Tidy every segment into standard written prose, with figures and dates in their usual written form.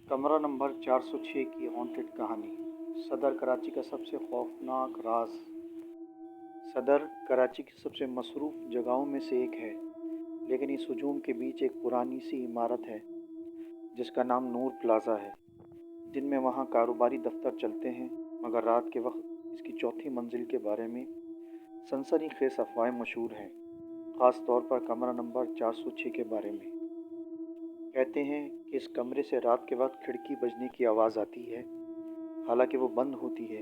कमरा नंबर 406 की हॉन्टेड कहानी। सदर कराची का सबसे खौफनाक राज। सदर कराची की सबसे मसरूफ़ जगहों में से एक है, लेकिन इस हजूम के बीच एक पुरानी सी इमारत है जिसका नाम नूर प्लाज़ा है। दिन में वहाँ कारोबारी दफ्तर चलते हैं, मगर रात के वक्त इसकी चौथी मंजिल के बारे में सनसनीखेज़ अफवाहें मशहूर हैं, ख़ास तौर पर कमरा नंबर 406 के बारे में। कहते हैं कि इस कमरे से रात के वक्त खिड़की बजने की आवाज़ आती है, हालांकि वो बंद होती है।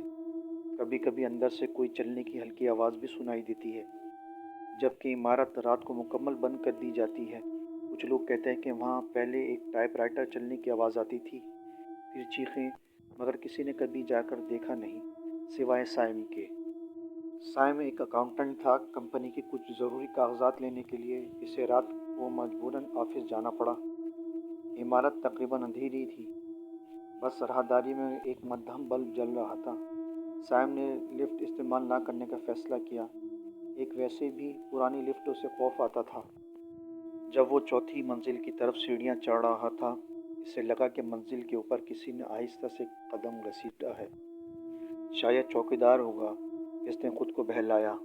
कभी कभी अंदर से कोई चलने की हल्की आवाज़ भी सुनाई देती है, जबकि इमारत रात को मुकम्मल बंद कर दी जाती है। कुछ लोग कहते हैं कि वहाँ पहले एक टाइपराइटर चलने की आवाज़ आती थी, फिर चीखें, मगर किसी ने कभी जाकर देखा नहीं, सिवाय साइम के। साइम एक अकाउंटेंट था। कंपनी के कुछ ज़रूरी कागजात लेने के लिए इसे रात को मजबूरन ऑफिस जाना पड़ा। इमारत तकरीबन अंधेरी थी, बस राहदारी में एक मध्यम बल्ब जल रहा था। साइम ने लिफ्ट इस्तेमाल ना करने का फ़ैसला किया। एक वैसे भी पुरानी लिफ्टों से खौफ आता था। जब वो चौथी मंजिल की तरफ सीढ़ियाँ चढ़ रहा था, इसे लगा कि मंजिल के ऊपर किसी ने आहिस्ता से कदम घसीटा है। शायद चौकीदार होगा, इसने खुद को बहलाया।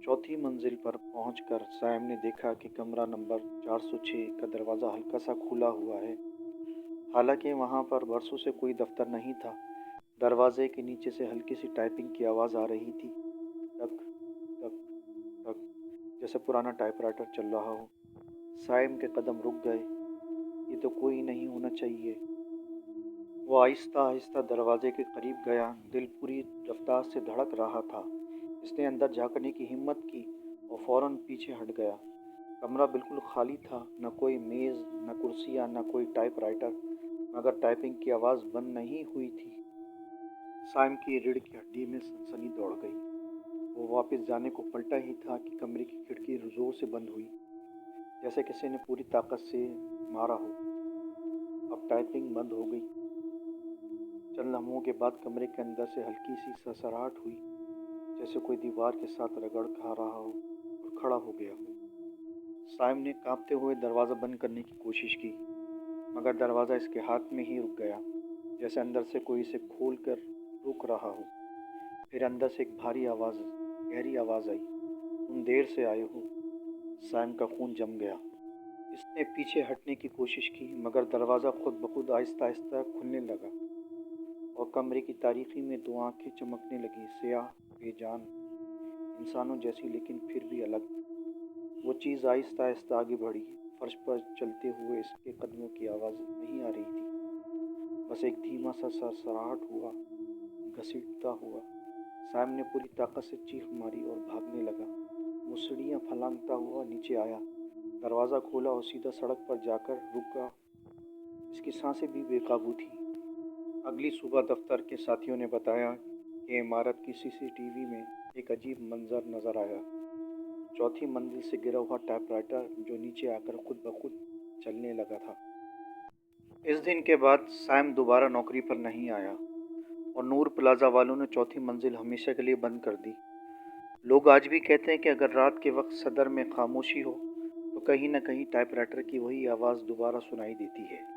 चौथी मंजिल पर पहुंचकर साइम ने देखा कि कमरा नंबर 406 का दरवाज़ा हल्का सा खुला हुआ है। हालांकि वहां पर बरसों से कोई दफ्तर नहीं था। दरवाजे के नीचे से हल्की सी टाइपिंग की आवाज़ आ रही थी, टक टक टक, जैसे पुराना टाइपराइटर चल रहा हो। साइम के कदम रुक गए। ये तो कोई नहीं होना चाहिए। वो आहिस्ता आहिस्ता दरवाजे के करीब गया। दिल पूरी रफ्तार से धड़क रहा था। इसने अंदर झांकने की हिम्मत की और फौरन पीछे हट गया। कमरा बिल्कुल खाली था, न कोई मेज़, न कुर्सियाँ, न कोई टाइपराइटर, मगर टाइपिंग की आवाज़ बंद नहीं हुई थी। साइम की रीढ़ की हड्डी में सनसनी दौड़ गई। वो वापस जाने को पलटा ही था कि कमरे की खिड़की जोर से बंद हुई, जैसे किसी ने पूरी ताकत से मारा हो। अब टाइपिंग बंद हो गई। चंद लम्हों के बाद कमरे के अंदर से हल्की सी ससराहट हुई, जैसे कोई दीवार के साथ रगड़ खा रहा हो और खड़ा हो गया हो। साइम ने कांपते हुए दरवाज़ा बंद करने की कोशिश की, मगर दरवाज़ा इसके हाथ में ही रुक गया, जैसे अंदर से कोई इसे खोल कर रोक रहा हो। फिर अंदर से एक गहरी आवाज़ आई, तुम देर से आए हो। साइम का खून जम गया। इसने पीछे हटने की कोशिश की, मगर दरवाज़ा खुद ब खुद आहिस्ता आहिस्ता खुलने लगा और कमरे की तारीकी में दो आंखें चमकने लगी, स्याह, बेजान, इंसानों जैसी, लेकिन फिर भी अलग। वो चीज़ आहिस्ता आहिस्ता आगे बढ़ी। फर्श पर चलते हुए इसके कदमों की आवाज़ नहीं आ रही थी, बस एक धीमा सा सरसराहट हुआ, घसीटता हुआ। सैम ने पूरी ताकत से चीख मारी और भागने लगा। वो सीढ़ियाँ फलांगता हुआ नीचे आया, दरवाज़ा खोला और सीधा सड़क पर जाकर रुका। इसकी सांसें भी बेकाबू थी। अगली सुबह दफ्तर के साथियों ने बताया कि इमारत की सीसीटीवी में एक अजीब मंजर नजर आया। चौथी मंजिल से गिरा हुआ टाइपराइटर जो नीचे आकर खुद ब खुद चलने लगा था। इस दिन के बाद सैम दोबारा नौकरी पर नहीं आया और नूर प्लाजा वालों ने चौथी मंजिल हमेशा के लिए बंद कर दी। लोग आज भी कहते हैं कि अगर रात के वक्त सदर में खामोशी हो तो कहीं न कहीं टाइपराइटर की वही आवाज़ दोबारा सुनाई देती है।